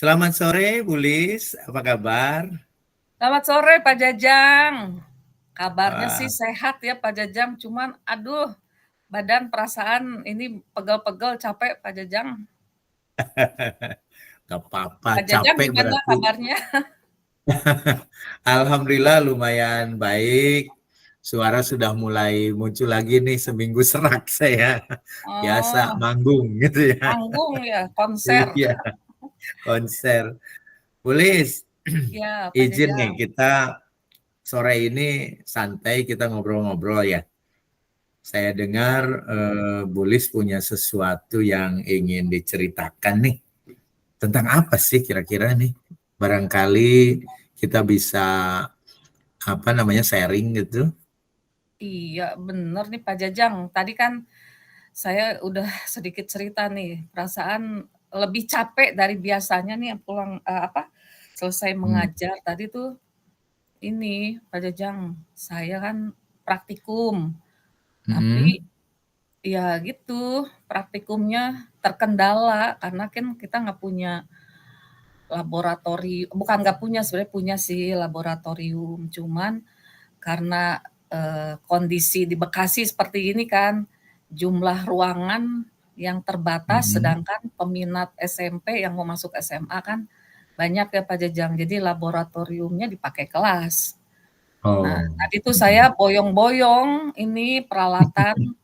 Selamat sore, Bu Lis. Apa kabar? Selamat sore Pak Jajang. Kabarnya sih Wah, sehat ya Pak Jajang, cuman aduh badan perasaan ini pegel-pegel capek Pak Jajang. gak apa-apa, Pak Jajang capek gimana berarti. kabarnya? Alhamdulillah lumayan baik. Suara sudah mulai muncul lagi nih seminggu serak saya. Biasa Oh, manggung gitu ya. manggung ya, konser. Iya, konser. Bu Lis, Ya Pak izin nih Jajang. kita sore ini santai kita ngobrol-ngobrol ya. Saya dengar Bu Lis punya sesuatu yang ingin diceritakan nih. Tentang apa sih kira-kira nih? Barangkali kita bisa apa namanya sharing gitu. Iya bener nih Pak Jajang. Tadi kan saya udah sedikit cerita nih, perasaan lebih capek dari biasanya nih pulang selesai Hmm. mengajar tadi tuh ini Pak Jajang, saya kan praktikum. Tapi Mm-mm. ya gitu, praktikumnya terkendala karena kan kita nggak punya bukan nggak punya, sebenarnya punya sih laboratorium, cuman karena kondisi di Bekasi seperti ini kan, jumlah ruangan yang terbatas, Mm-mm. sedangkan peminat SMP yang mau masuk SMA kan banyak ya Pak Jajang, jadi laboratoriumnya dipakai kelas. Nah, Oh. tadi tuh saya Mm-mm. boyong-boyong ini peralatan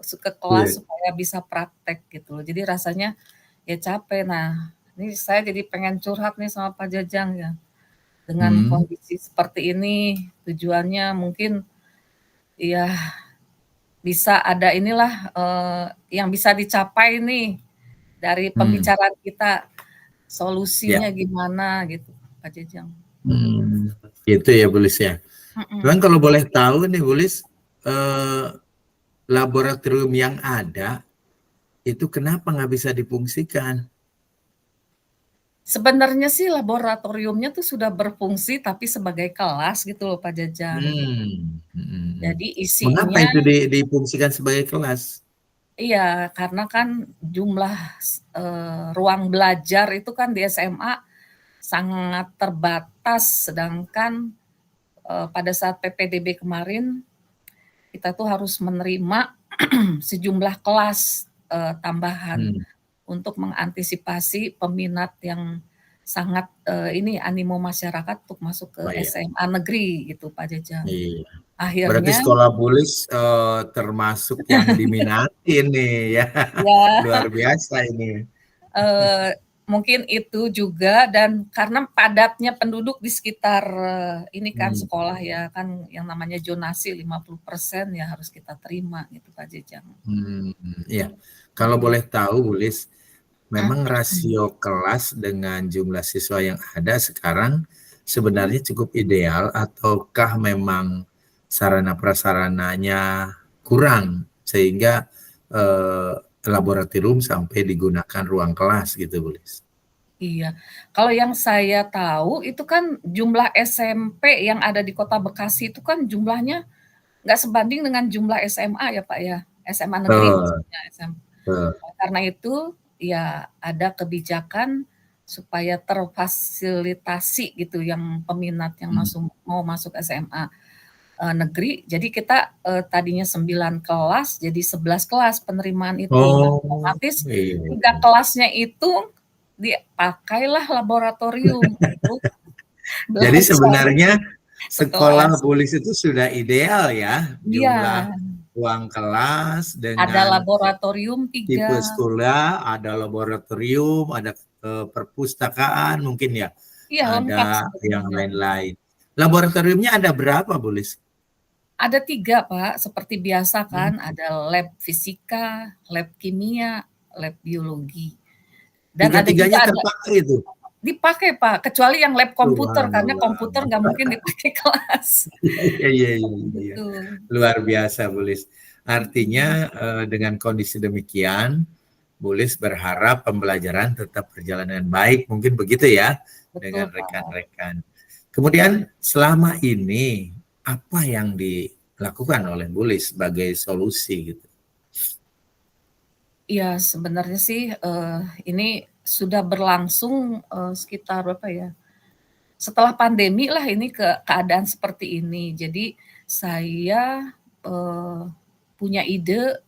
ke kelas Iya. supaya bisa praktek gitu loh. Jadi rasanya ya capek. Nah, ini saya jadi pengen curhat nih sama Pak Jajang ya. Dengan Mm. kondisi seperti ini, tujuannya mungkin ya bisa ada inilah yang bisa dicapai nih dari Mm. pembicaraan kita. Ya. Solusinya gimana gitu, Pak Jajang. Mm. Gitu ya Bu Lis ya. Cuman Mm-mm. kalau boleh tahu nih Bu Lis, eh, laboratorium yang ada itu kenapa nggak bisa difungsikan? Sebenarnya sih laboratoriumnya tuh sudah berfungsi tapi sebagai kelas gitu loh Pak Jajang. Hmm. Mm-mm. Jadi Mengapa isinya itu difungsikan sebagai kelas? iya, karena kan jumlah ruang belajar itu kan di SMA sangat terbatas, sedangkan pada saat PPDB kemarin kita tuh harus menerima sejumlah kelas tambahan Hmm. untuk mengantisipasi peminat yang sangat ini animo masyarakat untuk masuk ke Baik. SMA negeri gitu Pak Jajang. Iya. Berarti Akhirnya sekolah Bulis termasuk yang diminati nih ya. ya Luar biasa ini. mungkin itu juga dan karena padatnya penduduk di sekitar ini kan Hmm. sekolah ya kan yang namanya zonasi 50% ya harus kita terima gitu Pak Jejang. Hmm. Iya. Kalau Mhm. boleh tahu Bulis, memang Mhm. rasio kelas dengan jumlah siswa yang ada sekarang sebenarnya cukup ideal ataukah memang sarana prasarananya kurang sehingga eh, laboratorium sampai digunakan ruang kelas gitu Bulis. Iya, kalau yang saya tahu itu kan jumlah SMP yang ada di Kota Bekasi itu kan jumlahnya nggak sebanding dengan jumlah SMA ya Pak ya, SMA negeri Betul, maksudnya betul. karena itu ya ada kebijakan supaya terfasilitasi gitu yang peminat yang Hmm. mau masuk SMA negeri. Jadi kita tadinya 9 kelas jadi 11 kelas penerimaan itu. Nah, Oh, otomatis iya. 3 kelasnya itu dipakailah laboratorium untuk Jadi belajar sebenarnya sekolah sekelas. Bulis itu sudah ideal ya, Iya, jumlah ruang kelas ada dengan laboratorium 3. tipe sekolah, ada laboratorium, ada perpustakaan mungkin ya, Iya, lengkap ada yang sebenarnya. lain-lain. Laboratoriumnya ada berapa, Bulis? Ada 3 Pak, seperti biasa Hmm. kan, ada lab fisika, lab kimia, lab biologi. Dan ada juga Tiga-tiganya ada terpakai itu. dipakai Pak, kecuali yang lab komputer, karena Subhanallah. komputer nggak mungkin dipakai kelas. Iya, iya, iya, iya. Gitu. Luar biasa, Bulis. Artinya Mhm. dengan kondisi demikian, Bulis berharap pembelajaran tetap berjalan dengan baik, mungkin begitu ya, dengan Betul Pak. rekan-rekan. Kemudian selama ini apa yang dilakukan oleh Bulis sebagai solusi gitu? Iya, sebenarnya sih, ini sudah berlangsung, sekitar berapa ya, setelah pandemi lah ini keadaan seperti ini. Jadi saya, punya ide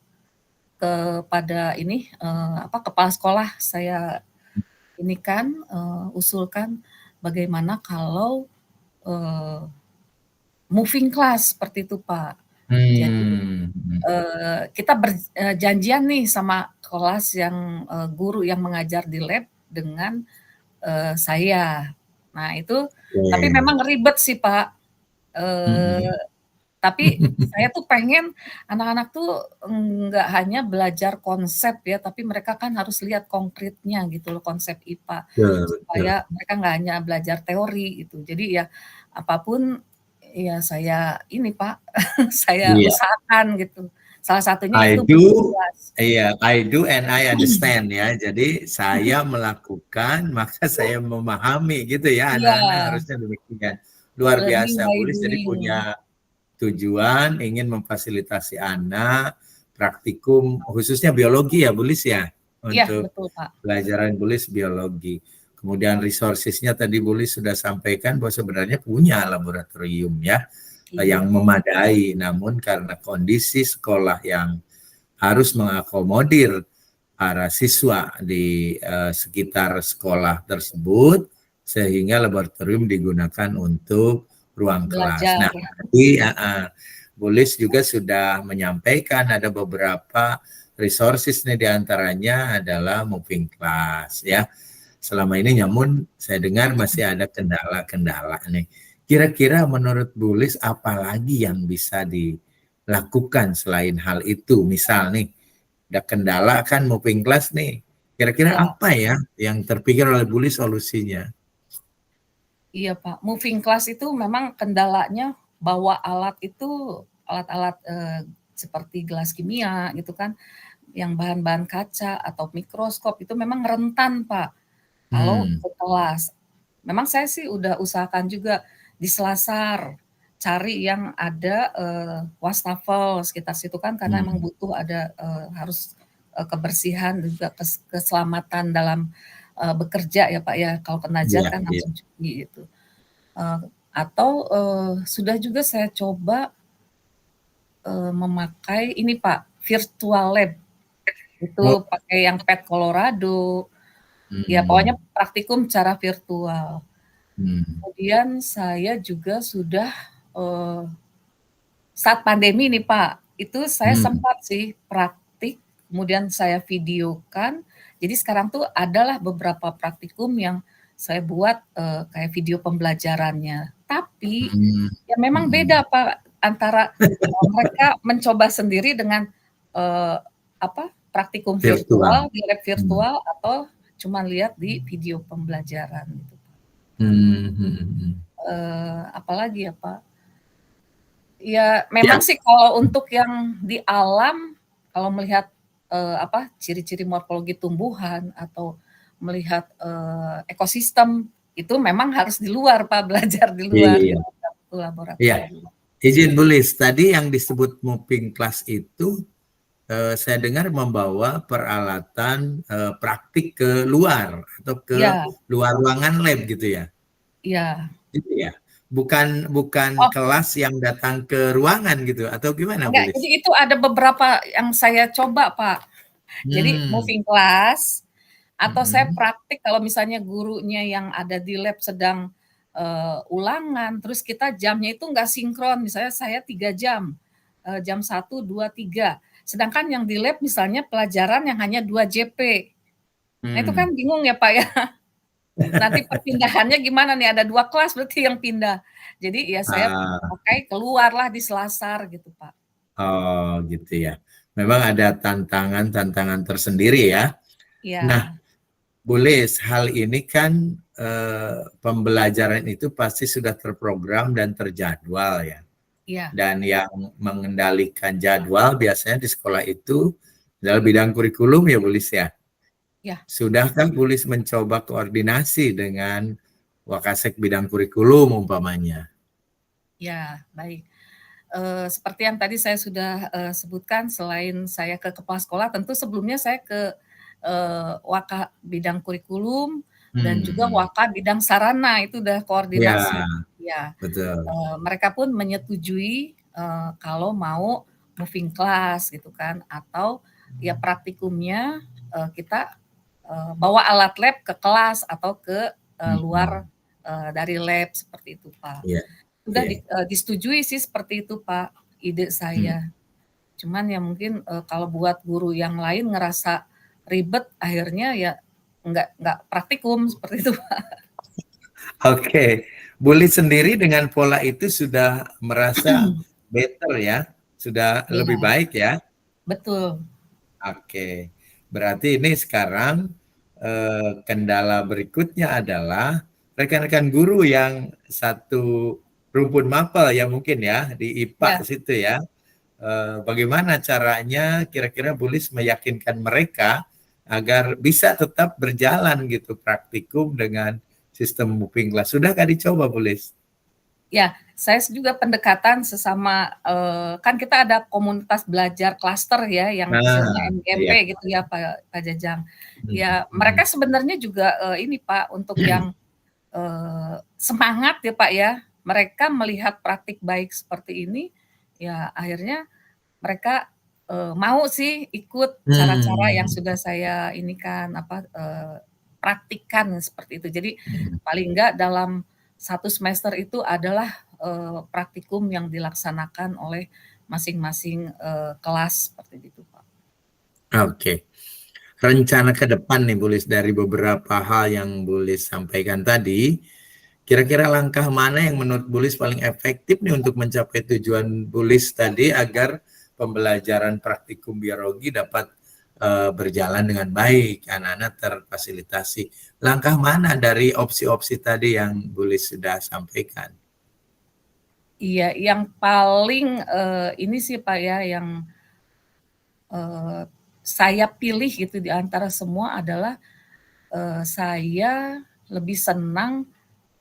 kepada ini, kepala sekolah saya ini kan, usulkan bagaimana kalau, eee, moving class seperti itu, Pak. Jadi, Hmm. kita janjian nih sama kelas yang, guru yang mengajar di lab dengan, saya. Nah itu tapi Oke. memang ribet sih, Pak, Mm-mm. tapi saya tuh pengen anak-anak tuh nggak hanya belajar konsep ya, tapi mereka kan harus lihat konkretnya gitu loh, konsep IPA. Betul, betul. Supaya mereka nggak hanya belajar teori gitu. Jadi ya apapun ya saya ini Pak, saya Iya. usahakan gitu. Salah satunya I itu moving do, class. iya, I do and I understand ya. Jadi saya melakukan, maka saya memahami gitu ya. Iya, Anak-anak harusnya demikian. Luar learning biasa, by Bulis. Jadi doing. punya tujuan ingin memfasilitasi anak praktikum khususnya biologi ya, Bulis ya, Iya untuk betul Pak. pelajaran Bulis biologi. Kemudian resourcesnya tadi Bulis sudah sampaikan bahwa sebenarnya punya laboratorium ya yang Iya, memadai, namun karena kondisi sekolah yang harus mengakomodir para siswa di sekitar sekolah tersebut, sehingga laboratorium digunakan untuk ruang kelas. belajar. Nah, tadi Bulis juga sudah menyampaikan ada beberapa resources nih, diantaranya adalah moving class ya. Selama ini namun saya dengar masih ada kendala-kendala nih. Kira-kira menurut Bulis apa lagi yang bisa dilakukan selain hal itu? Misal nih, ada kendala kan moving class nih. Kira-kira Iya, apa ya yang terpikir oleh Bulis solusinya? iya Pak. Moving class itu memang kendalanya bawa alat itu, alat-alat, seperti gelas kimia gitu kan, yang bahan-bahan kaca atau mikroskop itu memang rentan, Pak, kalau Hmm. ke kelas. Memang saya sih udah usahakan juga di Selasar, cari yang ada, wastafel sekitar situ kan karena emang Hmm. butuh ada, harus, kebersihan dan juga keselamatan dalam, bekerja ya, Pak, ya. Kalau kena zat Iya, kan iya. langsung cuci gitu. Atau, sudah juga saya coba, memakai ini, Pak, virtual lab. Itu Oh. pakai yang PET Colorado, ya pokoknya Hmm. praktikum secara virtual. Hmm. Kemudian saya juga sudah, eee, saat pandemi nih Pak, itu saya Hmm. sempat sih praktik, kemudian saya videokan. Jadi sekarang tuh adalah beberapa praktikum yang saya buat, kayak video pembelajarannya. Tapi, Hmm. ya memang Hmm. beda Pak, antara, mereka mencoba sendiri dengan, eee, praktikum Virtual. virtual, di lab Hmm. virtual, atau cuman lihat di video pembelajaran gitu. Hmm. Hmm. Apalagi ya Pak, ya memang Ya. sih kalau untuk yang di alam, kalau melihat, ciri-ciri morfologi tumbuhan atau melihat, ekosistem, itu memang harus di luar Pak, belajar di luar, Iya. di Iya. laboratorium. Izin Bulis, tadi yang disebut moving class itu saya dengar membawa peralatan praktik ke luar atau ke Iya, luar ruangan lab gitu ya. iya. Gitu ya. Bukan bukan Oh, kelas yang datang ke ruangan gitu atau gimana enggak, jadi Bulis? itu ada beberapa yang saya coba Pak. Jadi Hmm. moving class, atau saya Hmm. praktik kalau misalnya gurunya yang ada di lab sedang, ulangan, terus kita jamnya itu nggak sinkron, misalnya saya 3 jam, jam 1, 2, 3. Sedangkan yang di lab misalnya pelajaran yang hanya 2 JP. Nah itu kan Hmm. bingung ya, Pak, ya. Nanti perpindahannya gimana nih, ada 2 kelas berarti yang pindah. Jadi ya saya Ah, pakai keluarlah di Selasar gitu, Pak. oh gitu ya. Memang ada tantangan-tantangan tersendiri ya. Nah, Iya, boleh hal ini kan pembelajaran itu pasti sudah terprogram dan terjadwal ya. iya, Dan yang mengendalikan jadwal biasanya di sekolah itu dalam bidang kurikulum ya Bulis ya. iya, Sudahkah Bulis mencoba koordinasi dengan Wakasek bidang kurikulum umpamanya? iya, baik. Seperti yang tadi saya sudah, sebutkan, selain saya ke kepala sekolah, tentu sebelumnya saya ke Waka bidang kurikulum dan juga Waka bidang sarana, itu udah Ya, koordinasi. Ya, betul. mereka pun menyetujui kalau mau moving class gitu kan, atau ya praktikumnya kita bawa alat lab ke kelas atau ke luar dari lab, seperti itu Pak. Iya. Sudah Oke. disetujui sih seperti itu Pak, ide saya. Cuman ya mungkin kalau buat guru yang lain ngerasa ribet, akhirnya ya nggak praktikum, seperti itu Pak. Oke, Bully sendiri dengan pola itu sudah merasa better ya, sudah lebih Iya, baik ya. betul. Oke, berarti ini sekarang kendala berikutnya adalah rekan-rekan guru yang satu rumpun mapel ya mungkin ya di IPA Ya, situ ya. Bagaimana caranya kira-kira Bulis meyakinkan mereka agar bisa tetap berjalan gitu praktikum dengan sistem moving class. Sudahkah dicoba Bulis? ya, saya juga pendekatan sesama, kan kita ada komunitas belajar klaster ya, yang istilahnya Nah, MGMP iya. gitu ya Pak Jajang. Ya, Hmm. mereka sebenarnya juga ini Pak, untuk yang semangat ya Pak ya, mereka melihat praktik baik seperti ini, ya akhirnya mereka mau sih ikut cara-cara yang sudah saya ini kan praktikkan seperti itu. Jadi paling enggak dalam satu semester itu adalah praktikum yang dilaksanakan oleh masing-masing kelas, seperti itu Pak. Oke. Rencana ke depan nih Bulis dari beberapa hal yang Bulis sampaikan tadi, kira-kira langkah mana yang menurut Bulis paling efektif nih untuk mencapai tujuan Bulis tadi agar pembelajaran praktikum biologi dapat berjalan dengan baik, anak-anak terfasilitasi. Langkah mana dari opsi-opsi tadi yang Bulis sudah sampaikan? Iya, yang paling ini sih Pak ya, yang saya pilih gitu di antara semua adalah saya lebih senang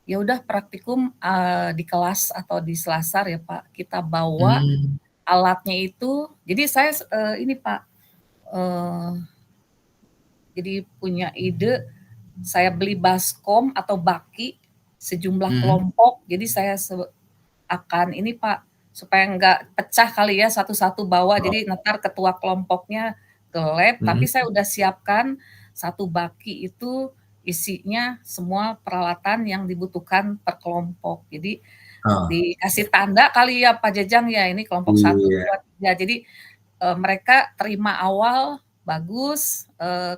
ya udah praktikum di kelas atau di selasar ya Pak. Kita bawa alatnya itu. Jadi saya ini Pak, jadi punya ide, saya beli baskom atau baki sejumlah kelompok. Jadi saya akan ini Pak, supaya nggak pecah kali ya, satu-satu bawa. Oh. Jadi ntar ketua kelompoknya ke lab, tapi saya udah siapkan satu baki itu isinya semua peralatan yang dibutuhkan per kelompok. Jadi dikasih tanda kali ya Pak Jajang ya, ini kelompok 1, Iya. 2, 3. Jadi mereka terima awal bagus,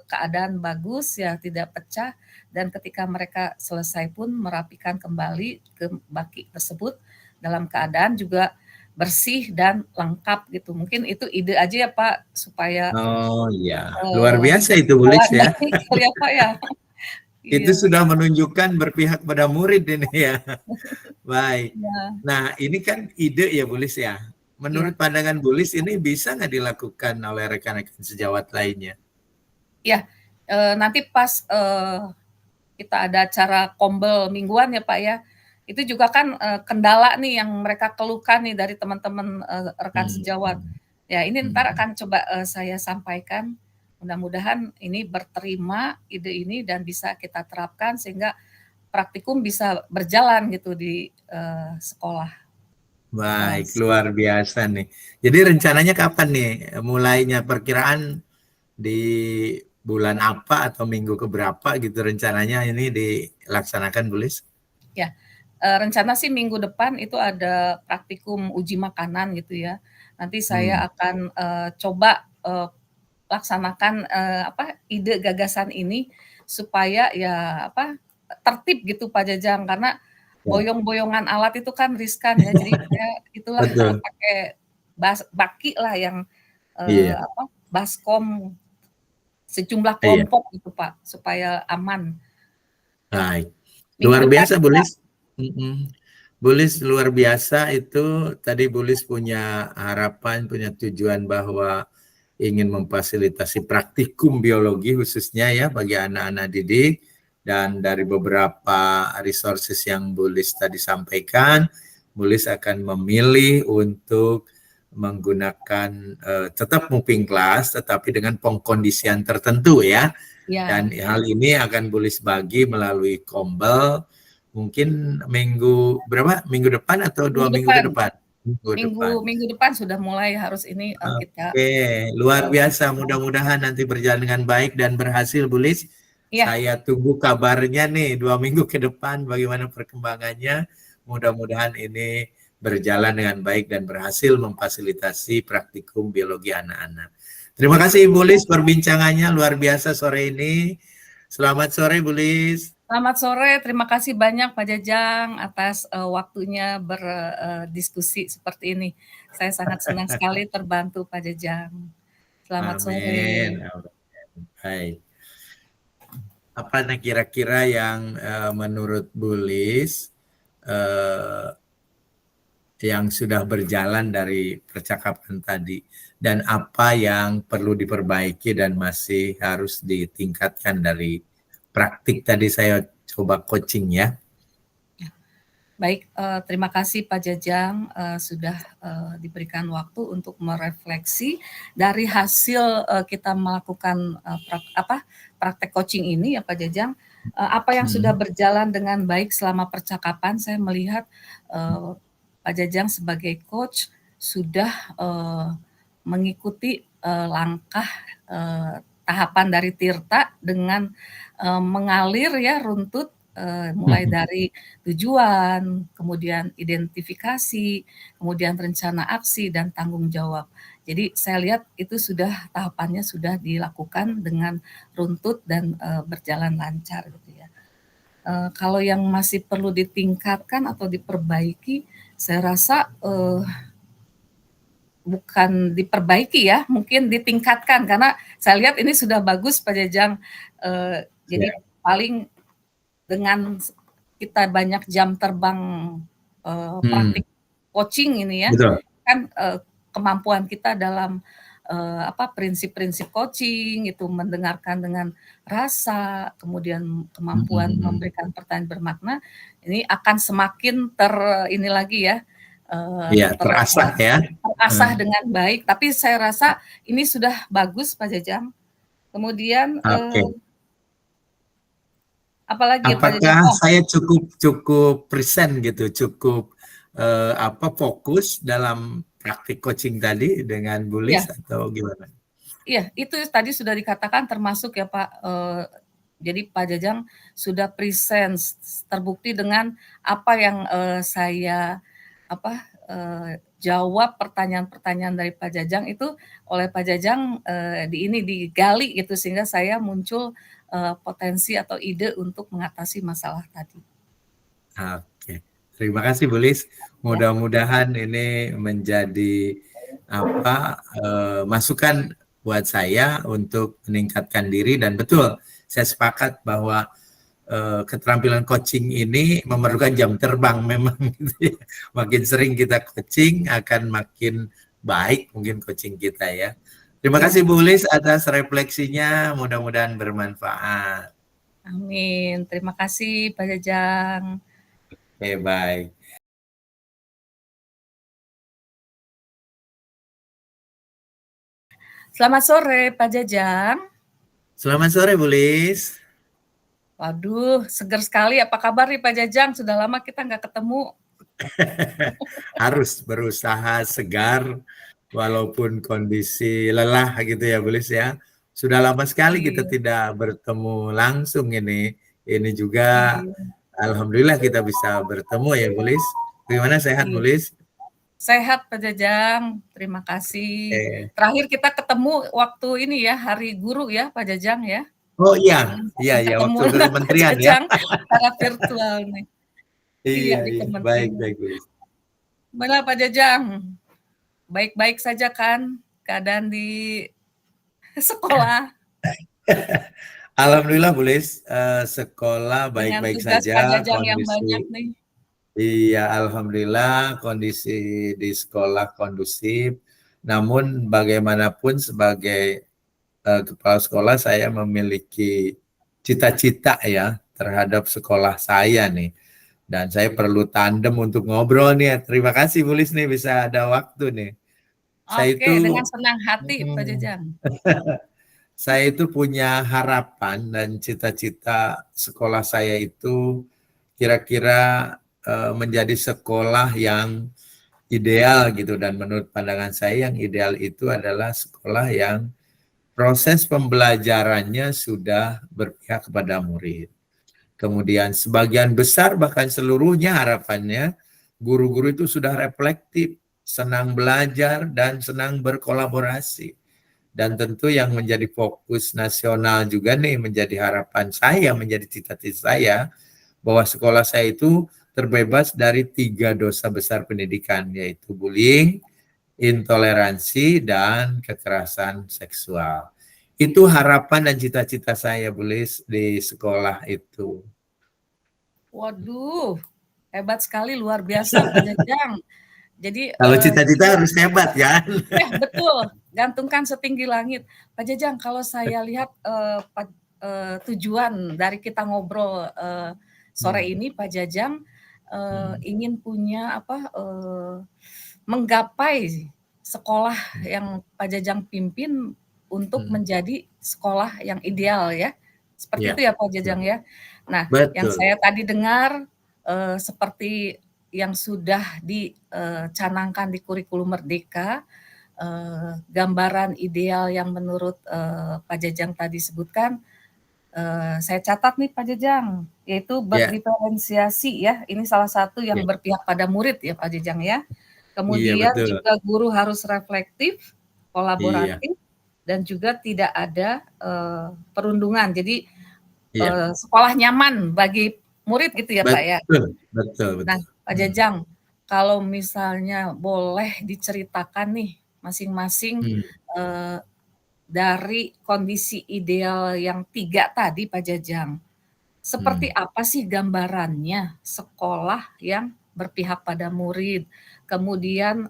keadaan bagus ya, tidak pecah, dan ketika mereka selesai pun merapikan kembali ke baki tersebut dalam keadaan juga bersih dan lengkap gitu. Mungkin itu ide aja ya Pak, supaya Oh iya, luar biasa itu Bulis jalan ya. baik kali ya Pak ya. Itu Iya. sudah menunjukkan berpihak pada murid ini ya. Baik. Iya. Nah, ini kan ide ya Bulis ya. Iya. Menurut pandangan Bulis ini bisa nggak dilakukan oleh rekan-rekan sejawat lainnya? Iya, nanti pas kita ada acara kombel mingguan ya Pak ya, itu juga kan kendala nih yang mereka keluhkan nih dari teman-teman rekan sejawat. Ya ini ntar akan coba saya sampaikan, mudah-mudahan ini berterima ide ini dan bisa kita terapkan sehingga praktikum bisa berjalan gitu di sekolah Baik, kelas. luar biasa nih. Jadi rencananya kapan nih mulainya? Perkiraan di bulan apa atau minggu keberapa gitu rencananya ini dilaksanakan Bulis? Ya, rencana sih minggu depan itu ada praktikum uji makanan gitu ya. Nanti saya akan coba laksanakan ide gagasan ini supaya ya tertib gitu Pak Jajang, karena Ya. boyong-boyongan alat itu kan riskan ya. Jadi saya itulah Betul. pakai baki lah yang Iya. baskom sejumlah Iya. kelompok gitu Pak, supaya aman. Baik. Minggu Luar depan biasa kita Bulis. Bulis luar biasa itu tadi Bulis punya harapan, punya tujuan bahwa ingin memfasilitasi praktikum biologi khususnya ya bagi anak-anak didik, dan dari beberapa resources yang Bulis tadi sampaikan, Bulis akan memilih untuk menggunakan tetap moving class tetapi dengan pengkondisian tertentu ya. Dan hal ini akan Bulis bagi melalui Kombel mungkin minggu depan atau dua minggu ke depan? Minggu depan sudah mulai harus ini kita. Oke, luar biasa. Mudah-mudahan nanti berjalan dengan baik dan berhasil, Bulis. Saya tunggu kabarnya nih 2 minggu ke depan bagaimana perkembangannya. Mudah-mudahan ini berjalan dengan baik dan berhasil memfasilitasi praktikum biologi anak-anak. Terima kasih Bulis perbincangannya luar biasa sore ini. Selamat sore Bulis. Selamat sore, terima kasih banyak Pak Jajang atas waktunya berdiskusi seperti ini. Saya sangat senang sekali terbantu Pak Jajang. Selamat sore. Baik. Apa kira-kira yang menurut Bulis yang sudah berjalan dari percakapan tadi dan apa yang perlu diperbaiki dan masih harus ditingkatkan dari praktik tadi saya coba coaching ya. Baik, terima kasih Pak Jajang sudah diberikan waktu untuk merefleksi dari hasil kita melakukan praktek coaching ini ya Pak Jajang. Apa yang sudah berjalan dengan baik selama percakapan, saya melihat Pak Jajang sebagai coach sudah mengikuti langkah tahapan dari Tirta dengan mengalir ya runtut mulai dari tujuan, kemudian identifikasi, kemudian rencana aksi dan tanggung jawab. Jadi saya lihat itu sudah tahapannya sudah dilakukan dengan runtut dan berjalan lancar gitu ya. Kalau yang masih perlu ditingkatkan atau diperbaiki, saya rasa bukan diperbaiki ya, mungkin ditingkatkan karena saya lihat ini sudah bagus Pak Jajang. Jadi paling dengan kita banyak jam terbang praktik coaching ini ya, kan kemampuan kita dalam prinsip-prinsip coaching itu mendengarkan dengan rasa, kemudian kemampuan memberikan pertanyaan bermakna, ini akan semakin terasah ya. Terasah dengan baik, tapi saya rasa ini sudah bagus Pak Jajang. Kemudian apalagi apakah saya cukup present gitu, cukup fokus dalam praktik coaching tadi dengan Bulis atau gimana? Iya, itu tadi sudah dikatakan termasuk ya Pak. Jadi Pak Jajang sudah present, terbukti dengan apa yang saya jawab pertanyaan-pertanyaan dari Pak Jajang itu oleh Pak Jajang digali gitu sehingga saya muncul potensi atau ide untuk mengatasi masalah tadi. Oke, terima kasih Bulis. Mudah-mudahan ini menjadi masukan buat saya untuk meningkatkan diri dan betul saya sepakat bahwa keterampilan coaching ini memerlukan jam terbang memang gitu ya. Makin sering kita coaching akan makin baik mungkin coaching kita ya. Terima kasih Bu Lis atas refleksinya, mudah-mudahan bermanfaat. Amin. Terima kasih Pak Jajang. Oke, baik. Selamat sore Pak Jajang. Selamat sore Bu Lis. Waduh, segar sekali. Apa kabar nih Pak Jajang? Sudah lama kita nggak ketemu. Harus berusaha segar walaupun kondisi lelah gitu ya Bu Lis ya. Sudah lama sekali kita tidak bertemu langsung ini. Ini juga alhamdulillah kita bisa bertemu ya Bu Lis. Gimana, sehat Bu Lis? Sehat Pak Jajang, terima kasih. Terakhir kita ketemu waktu ini ya, Hari Guru ya Pak Jajang ya. Oh iya, waktu kementerian ya. Secara virtual nih. Iya, baik Bu Lis. Mana Pak Jajang? Baik-baik saja kan keadaan di sekolah? Alhamdulillah Bu Lis, sekolah baik-baik saja. Pak Jajang yang banyak nih. Iya, alhamdulillah kondisi di sekolah kondusif. Namun bagaimanapun sebagai kepala sekolah saya memiliki cita-cita ya terhadap sekolah saya nih. Dan saya perlu tandem untuk ngobrol nih. Terima kasih Bu Lis nih bisa ada waktu nih. Saya Oke, dengan itu senang hati Pak mm, Jajang. saya itu punya harapan dan cita-cita sekolah saya itu kira-kira menjadi sekolah yang ideal gitu, dan menurut pandangan saya yang ideal itu adalah sekolah yang proses pembelajarannya sudah berpihak kepada murid. Kemudian sebagian besar bahkan seluruhnya harapannya guru-guru itu sudah reflektif, senang belajar dan senang berkolaborasi. Dan tentu yang menjadi fokus nasional juga nih, menjadi harapan saya, menjadi cita-cita saya, bahwa sekolah saya itu terbebas dari 3 dosa besar pendidikan, yaitu bullying, intoleransi, dan kekerasan seksual. Itu harapan dan cita-cita saya, Bu Lis, di sekolah itu. Waduh, hebat sekali, luar biasa Pak Jajang. Jadi, Kalau cita-cita juga harus hebat kan? ya betul, gantungkan setinggi langit. Pak Jajang, kalau saya lihat, tujuan dari kita ngobrol, sore Hmm, ini Pak Jajang, hmm, ingin punya apa, menggapai sekolah yang Pak Jajang pimpin untuk hmm. menjadi sekolah yang ideal ya, seperti Ya, itu ya Pak Jajang ya? Nah, yang betul. saya tadi dengar, seperti yang sudah dicanangkan di kurikulum Merdeka, gambaran ideal yang menurut, Pak Jajang tadi sebutkan, saya catat nih Pak Jajang, yaitu Ya, berdiferensiasi ya, ini salah satu yang ya, berpihak pada murid ya Pak Jajang ya. iya Kemudian betul. juga guru harus reflektif, Iya, kolaboratif, dan juga tidak ada, perundungan. Jadi, iya, sekolah nyaman bagi murid gitu ya Pak ya? betul, betul, Nah, betul. Pak Hmm, Jajang, kalau misalnya boleh diceritakan nih masing-masing, hmm, eee, dari kondisi ideal yang 3 tadi Pak Jajang, seperti hmm. apa sih gambarannya sekolah yang berpihak pada murid, kemudian,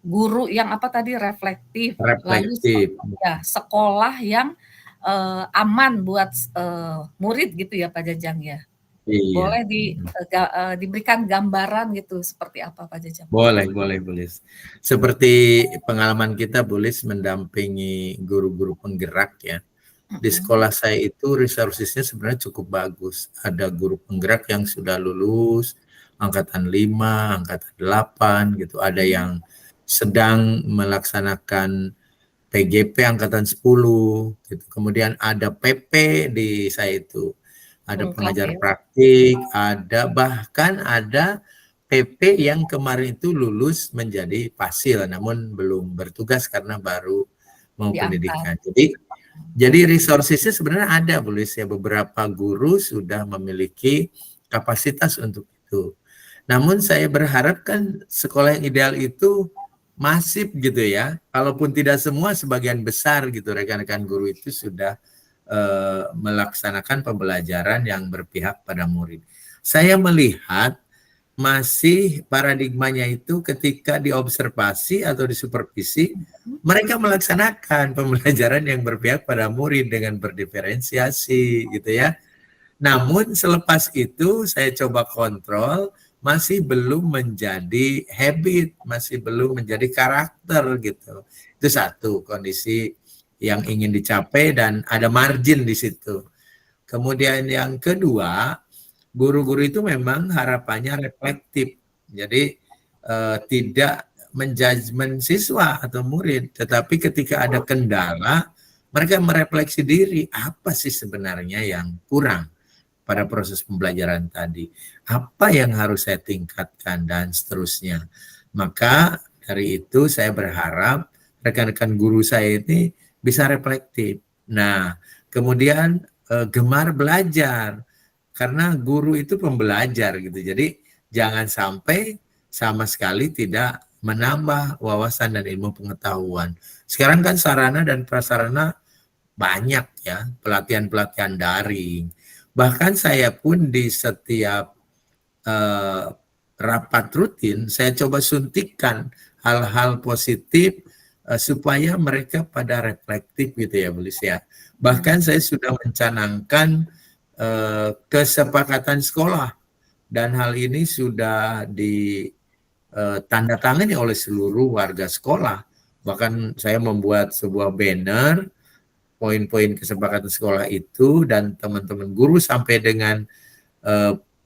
guru yang apa tadi, reflektif, lalu Reflektif. sekolah yang, aman buat murid gitu ya Pak Jajang ya? Iya. Boleh diberikan gambaran gitu seperti apa Pak Jajang? Boleh, boleh, boleh. Seperti pengalaman kita, boleh mendampingi guru-guru penggerak ya. Di Mhm, sekolah saya itu resourcesnya sebenarnya cukup bagus. Ada guru penggerak yang sudah lulus, angkatan 5, angkatan 8 gitu. Ada mmm, yang sedang melaksanakan PGP angkatan 10 gitu. Kemudian ada PP di saya itu. Ada lengkap pengajar ya. praktik, ada bahkan ada PP yang kemarin itu lulus menjadi pasil namun belum bertugas karena baru mau Diangkat. pendidikan. Jadi resourcesnya sebenarnya ada, Bu Lis, ya, beberapa guru sudah memiliki kapasitas untuk itu. Namun saya berharap kan sekolah yang ideal itu masif gitu ya. Kalaupun tidak semua, sebagian besar gitu rekan-rekan guru itu sudah melaksanakan pembelajaran yang berpihak pada murid. Saya melihat masih paradigmanya itu ketika diobservasi atau disupervisi, mereka melaksanakan pembelajaran yang berpihak pada murid dengan berdiferensiasi gitu ya. Namun selepas itu saya coba kontrol, masih belum menjadi habit, masih belum menjadi karakter gitu. Itu satu kondisi yang ingin dicapai dan ada margin di situ. Kemudian yang kedua, guru-guru itu memang harapannya reflektif. Jadi tidak menjudgment siswa atau murid, tetapi ketika ada kendala, mereka merefleksi diri, apa sih sebenarnya yang kurang pada proses pembelajaran tadi, apa yang harus saya tingkatkan dan seterusnya. Maka dari itu saya berharap rekan-rekan guru saya ini bisa reflektif. Nah, kemudian gemar belajar karena guru itu pembelajar gitu. Jadi jangan sampai sama sekali tidak menambah wawasan dan ilmu pengetahuan. Sekarang kan sarana dan prasarana banyak ya, pelatihan-pelatihan daring. Bahkan saya pun di setiap eh, rapat rutin, saya coba suntikan hal-hal positif supaya mereka pada reflektif gitu ya, Bulis ya. Mhm, Bahkan saya sudah mencanangkan kesepakatan sekolah dan hal ini sudah ditandatangani oleh seluruh warga sekolah Bahkan saya membuat sebuah banner poin-poin kesepakatan sekolah itu, dan teman-teman guru sampai dengan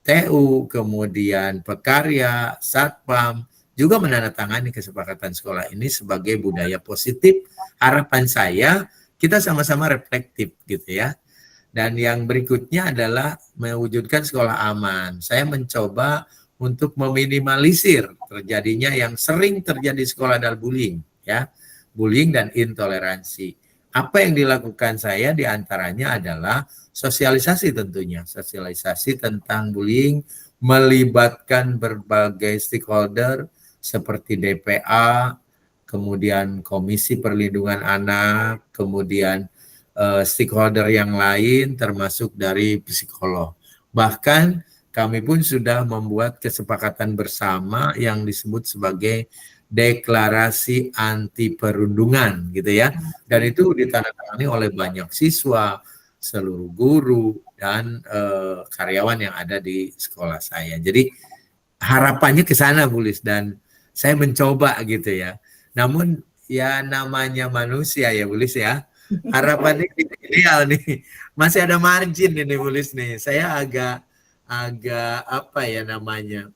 TU, kemudian Pekarya, Satpam juga menandatangani kesepakatan sekolah ini sebagai budaya positif. Harapan saya kita sama-sama reflektif gitu ya. Dan yang berikutnya adalah mewujudkan sekolah aman. Saya mencoba untuk meminimalisir terjadinya yang sering terjadi di sekolah adalah bullying, ya, bullying dan intoleransi. Apa yang dilakukan saya diantaranya adalah sosialisasi tentunya, sosialisasi tentang bullying, melibatkan berbagai stakeholder seperti DPA, kemudian Komisi Perlindungan Anak, kemudian stakeholder yang lain termasuk dari psikolog. Bahkan kami pun sudah membuat kesepakatan bersama yang disebut sebagai deklarasi anti perundungan gitu ya. Dan itu ditandatangani oleh banyak siswa, seluruh guru, dan karyawan yang ada di sekolah saya. Jadi harapannya ke sana, Bu Lis, dan saya mencoba gitu ya. Namun ya namanya manusia ya, Bu Lis ya. Harapannya ideal nih. Masih ada margin ini, Bu Lis nih. Saya agak apa ya namanya?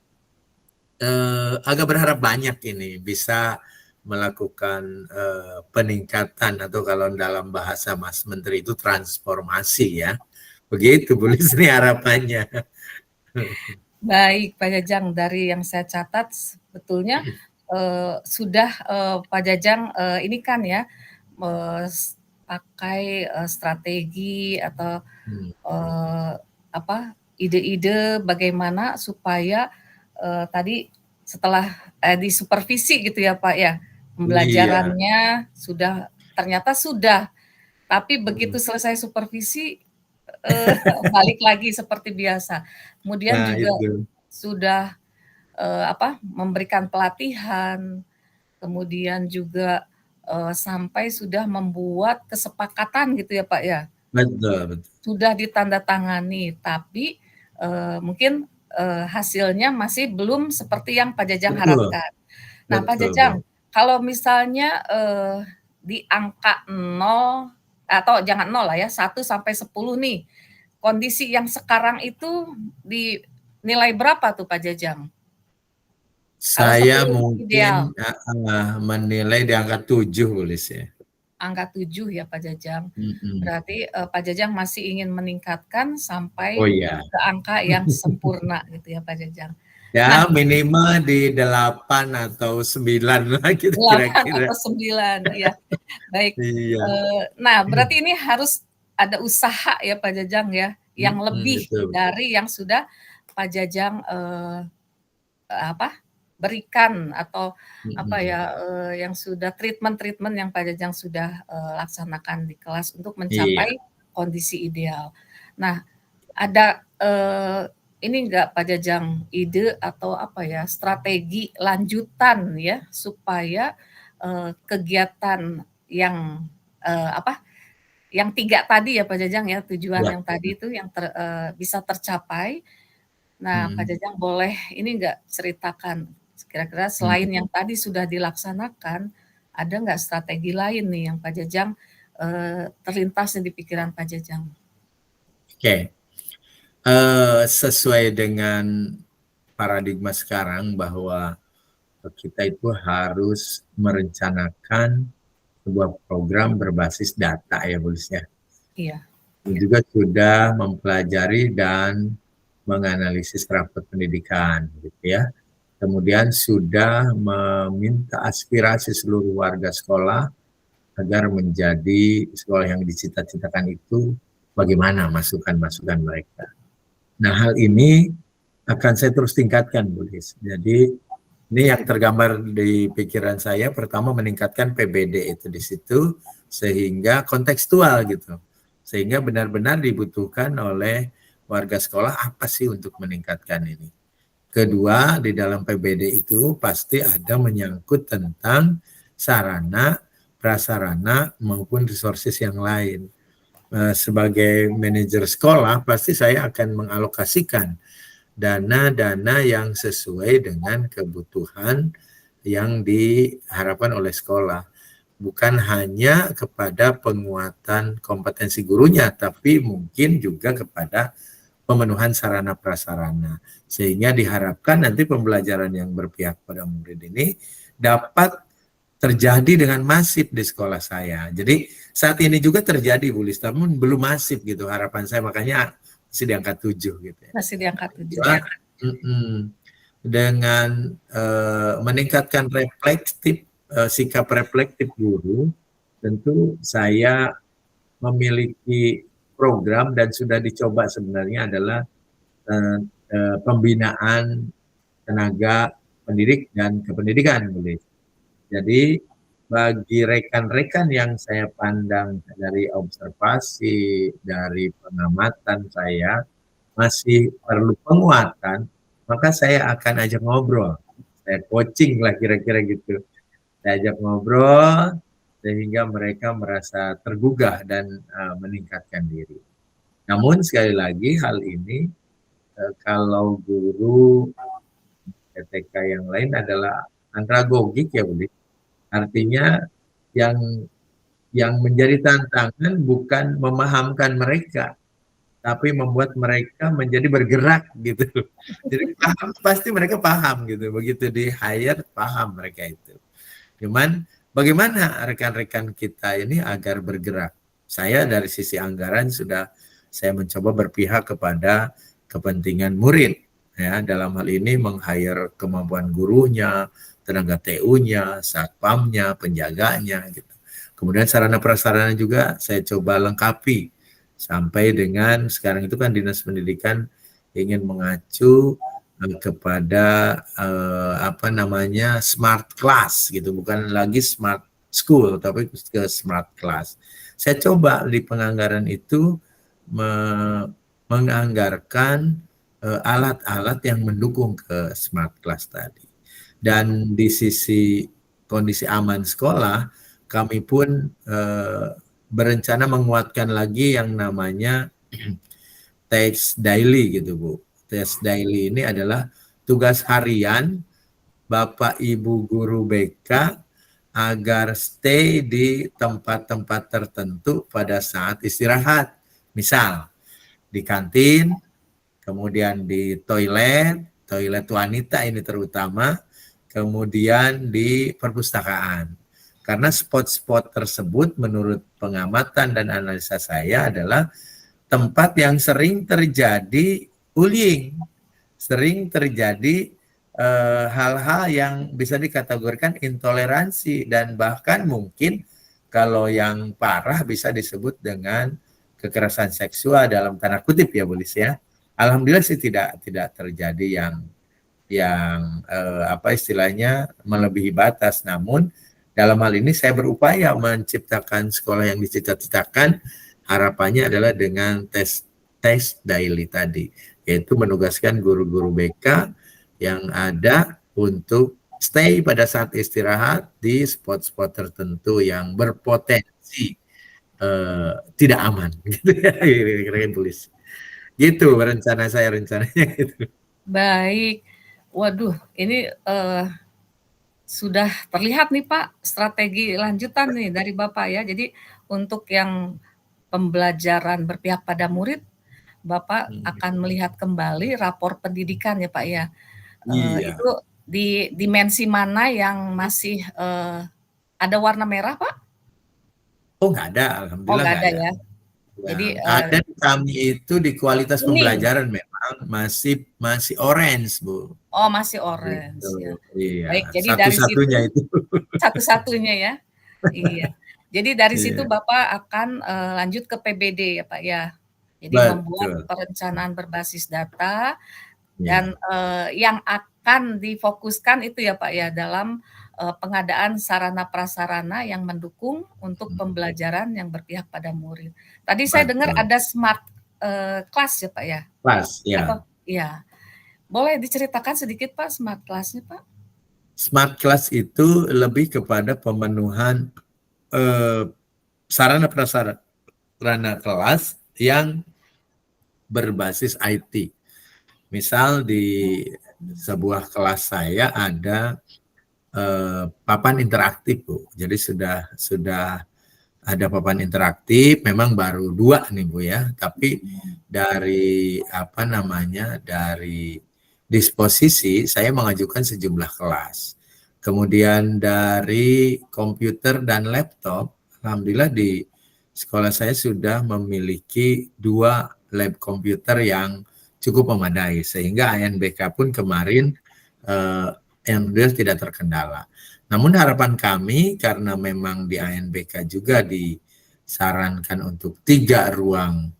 Agak berharap banyak ini bisa melakukan peningkatan, atau kalau dalam bahasa Mas Menteri itu transformasi ya. Begitu, Bu Lis nih harapannya. Baik, Pak Jajang, dari yang saya catat sebetulnya sudah Pak Jajang ini kan ya pakai strategi atau apa ide-ide bagaimana supaya tadi setelah disupervisi gitu ya Pak ya, pembelajarannya sudah ternyata sudah, tapi begitu selesai supervisi balik lagi seperti biasa. Kemudian Nah, juga itu. sudah memberikan pelatihan, kemudian juga sampai sudah membuat kesepakatan gitu ya Pak ya. Betul, betul. Sudah ditandatangani, tapi mungkin hasilnya masih belum seperti yang Pak Jajang Betul, harapkan. Nah, Pak betul, Jajang, kalau misalnya di angka 0 atau jangan 0 lah ya, 1 sampai 10 nih, kondisi yang sekarang itu dinilai berapa tuh Pak Jajang? Kalau Saya 10 ideal. mungkin menilai di angka 7, Bu Lis ya. Angka 7 ya Pak Jajang. Mm-mm. Berarti Pak Jajang masih ingin meningkatkan sampai Oh iya. ke angka yang sempurna gitu ya Pak Jajang. Ya Nah, minimal di 8 atau 9 lah gitu 8 kira-kira. atau 9, iya. Baik. Iya. Nah, berarti ini harus ada usaha ya Pak Jajang ya, yang lebih Betul. dari yang sudah Pak Jajang berikan atau yang sudah treatment yang Pak Jajang sudah laksanakan di kelas untuk mencapai kondisi ideal. Nah, ada ini enggak Pak Jajang ide atau strategi lanjutan ya supaya kegiatan yang yang 3 tadi ya Pak Jajang ya, tujuan yang tadi itu yang bisa tercapai. Nah, Pak Jajang boleh ini enggak ceritakan kira-kira selain yang tadi sudah dilaksanakan, ada nggak strategi lain nih yang Pak Jajang terlintas di pikiran Pak Jajang? Oke. Sesuai dengan paradigma sekarang bahwa kita itu harus merencanakan sebuah program berbasis data ya, Bu Lis ya. Iya. Juga sudah mempelajari dan menganalisis rapor pendidikan gitu ya. Kemudian sudah meminta aspirasi seluruh warga sekolah agar menjadi sekolah yang dicita-citakan itu bagaimana masukan-masukan mereka. Nah, hal ini akan saya terus tingkatkan, Bu Lis. Jadi ini yang tergambar di pikiran saya, pertama meningkatkan PBD itu di situ sehingga kontekstual gitu. Sehingga benar-benar dibutuhkan oleh warga sekolah apa sih untuk meningkatkan ini. Kedua, di dalam PBD itu pasti ada menyangkut tentang sarana, prasarana maupun resources yang lain. Sebagai manajer sekolah, pasti saya akan mengalokasikan dana-dana yang sesuai dengan kebutuhan yang diharapkan oleh sekolah. bukan hanya kepada penguatan kompetensi gurunya, tapi mungkin juga kepada pemenuhan sarana prasarana. Sehingga diharapkan nanti pembelajaran yang berpihak pada murid ini dapat terjadi dengan masif di sekolah saya. Jadi saat ini juga terjadi, Bu Lis, namun belum masif gitu harapan saya, makanya masih di angka 7 gitu ya. Masih di angka 7. Nah, dengan meningkatkan sikap reflektif guru, tentu saya memiliki program dan sudah dicoba sebenarnya adalah pembinaan tenaga pendidik dan kependidikan, Bu Lis. Jadi bagi rekan-rekan yang saya pandang dari observasi, dari pengamatan saya, masih perlu penguatan, maka saya akan ajak ngobrol. Saya coaching lah kira-kira gitu. Saya ajak ngobrol sehingga mereka merasa tergugah dan meningkatkan diri. Namun sekali lagi hal ini kalau guru TTK yang lain adalah andragogik ya Bu. Artinya yang menjadi tantangan bukan memahamkan mereka, tapi membuat mereka menjadi bergerak gitu. Jadi paham, pasti mereka paham gitu. Begitu di hire paham mereka itu. Cuman bagaimana rekan-rekan kita ini agar bergerak? Saya dari sisi anggaran sudah saya mencoba berpihak kepada kepentingan murid. Ya, dalam hal ini meng-hire kemampuan gurunya, tenaga TU-nya, satpamnya, penjaganya gitu. Kemudian sarana prasarana juga saya coba lengkapi sampai dengan sekarang itu kan Dinas Pendidikan ingin mengacu kepada apa namanya smart class gitu, bukan lagi smart school tapi ke smart class. Saya coba di penganggaran itu menganggarkan alat-alat yang mendukung ke smart class tadi. Dan di sisi kondisi aman sekolah, kami pun berencana menguatkan lagi yang namanya test daily gitu Bu. Test daily ini adalah tugas harian Bapak Ibu guru BK agar stay di tempat-tempat tertentu pada saat istirahat. Misal di kantin, kemudian di toilet wanita ini terutama, kemudian di perpustakaan. Karena spot-spot tersebut menurut pengamatan dan analisa saya adalah tempat yang sering terjadi bullying, sering terjadi hal-hal yang bisa dikategorikan intoleransi dan bahkan mungkin kalau yang parah bisa disebut dengan kekerasan seksual dalam tanda kutip ya Bu Lis ya. Alhamdulillah sih tidak terjadi yang apa istilahnya melebihi batas. Namun dalam hal ini saya berupaya menciptakan sekolah yang dicita-citakan. Harapannya adalah dengan tes daily tadi, yaitu menugaskan guru-guru BK yang ada untuk stay pada saat istirahat di spot-spot tertentu yang berpotensi tidak aman gitu ya, kira-kira tulis. Gitu rencana saya rencananya gitu. Baik. Waduh, ini sudah terlihat nih Pak strategi lanjutan nih dari Bapak ya. Jadi untuk yang pembelajaran berpihak pada murid, Bapak akan melihat kembali rapor pendidikan ya Pak ya. Iya. Itu di dimensi mana yang masih ada warna merah Pak? Oh nggak ada, Oh alhamdulillah nggak nggak ada ada. ya. Jadi Yang ada di kami itu di kualitas kuning. pembelajaran memang masih orange Bu. Oh masih Gitu. orange ya. Iya, Baik, jadi dari satu-satunya situ itu. satu-satunya ya. Iya. Jadi dari situ Iya, Bapak akan lanjut ke PBD ya Pak ya. Jadi membuat betul. perencanaan berbasis data Iya, dan yang akan difokuskan itu ya Pak ya dalam pengadaan sarana prasarana yang mendukung untuk pembelajaran yang berpihak pada murid. Tadi saya dengar betul. ada smart class ya Pak ya? Pas, Atau ya. iya. Boleh diceritakan sedikit Pak smart class-nya Pak? Smart class itu lebih kepada pemenuhan eh, sarana prasarana kelas yang berbasis IT. Misal di sebuah kelas saya ada papan interaktif, Bu. Jadi sudah ada papan interaktif, memang baru 2 nih Bu ya, tapi dari dari disposisi saya mengajukan sejumlah kelas. Kemudian dari komputer dan laptop, alhamdulillah di sekolah saya sudah memiliki 2 lab komputer yang cukup memadai, sehingga ANBK pun kemarin alhamdulillah tidak terkendala. Namun harapan kami karena memang di ANBK juga disarankan untuk 3 ruang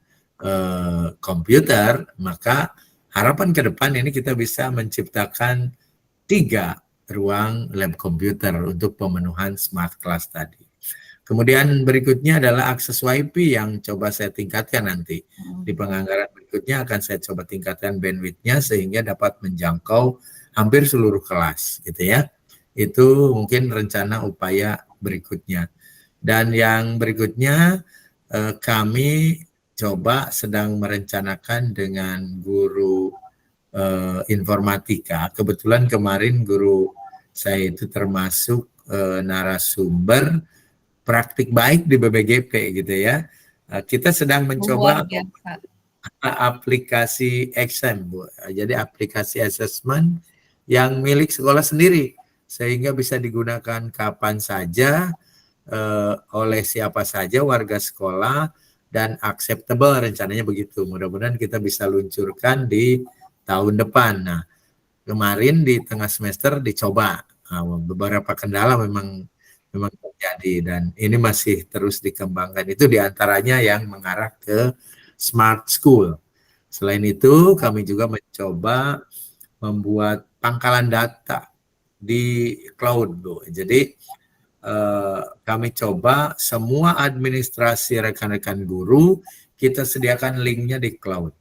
komputer, maka harapan ke depan ini kita bisa menciptakan 3 ruang lab komputer untuk pemenuhan smart class tadi. Kemudian berikutnya adalah akses WiFi yang coba saya tingkatkan nanti. Di penganggaran berikutnya akan saya coba tingkatkan bandwidth-nya sehingga dapat menjangkau hampir seluruh kelas gitu ya. Itu mungkin rencana upaya berikutnya. Dan yang berikutnya kami coba sedang merencanakan dengan guru informatika. Kebetulan kemarin guru saya itu termasuk narasumber praktik baik di BBGP gitu ya. Kita sedang mencoba aplikasi exam, Bu. Jadi aplikasi assessment yang milik sekolah sendiri, sehingga bisa digunakan kapan saja oleh siapa saja warga sekolah dan acceptable rencananya begitu. Mudah-mudahan kita bisa luncurkan di tahun depan. Nah, kemarin di tengah semester dicoba. Beberapa kendala memang terjadi dan ini masih terus dikembangkan. Itu diantaranya yang mengarah ke smart school. Selain itu, kami juga mencoba membuat pangkalan data di cloud, Bu. Jadi kami coba semua administrasi rekan-rekan guru kita sediakan linknya di cloud.